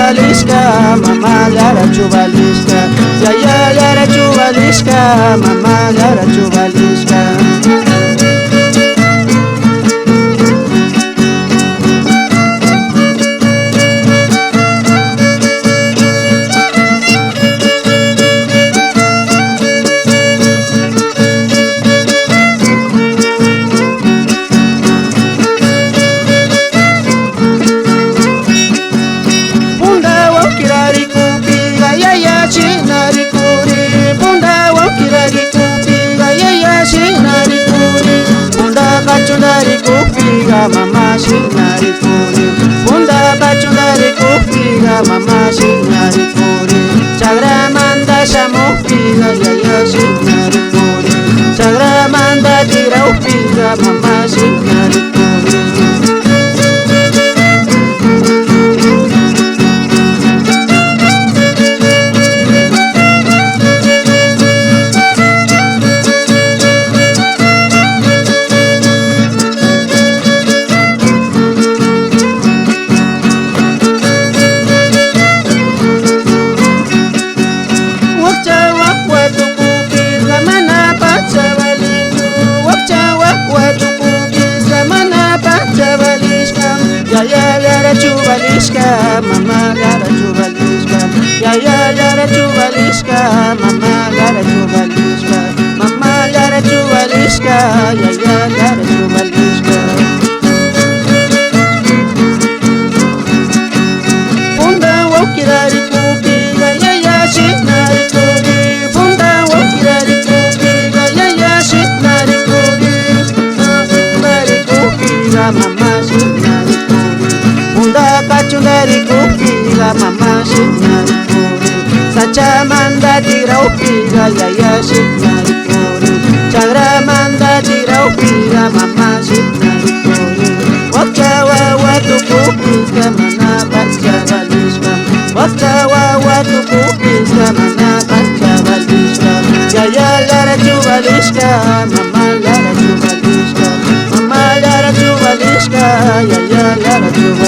chubalisca, mamá lara chubalisca, ya lara chubalisca, mamá lara chubalisca. Bachundari kupiga mama shinari kuri, bunda bachundari kupiga mama shinari kuri, chagra manda shamupiga yaya shinari kuri, chagra manda tira upiga mama shinari kuri. Chubalisca, mamá lara chubalisca, ya lara chubalisca, mamá lara chubalisca, mamá lara chubalisca, ya lara chubalisca. Bunda wakirari kupiga, ya shinari kupi, bunda wakirari kupiga, ya shinari kupi, shinari kupiga, mamá shinari kupi. Bunda kachundari kupiga, mama shinari kuri, sacha manda tira upiga, yaya shinari kuri, chagra manda tira upiga, mama shinari kuri. Wakchawa watu kupiga, mana bacha balishka, wakchawa watu kupiga, mana bacha balishka, yaya lara chubalishka, mama lara chubalishka, mama lara chubalishka, yaya lara chubalishka.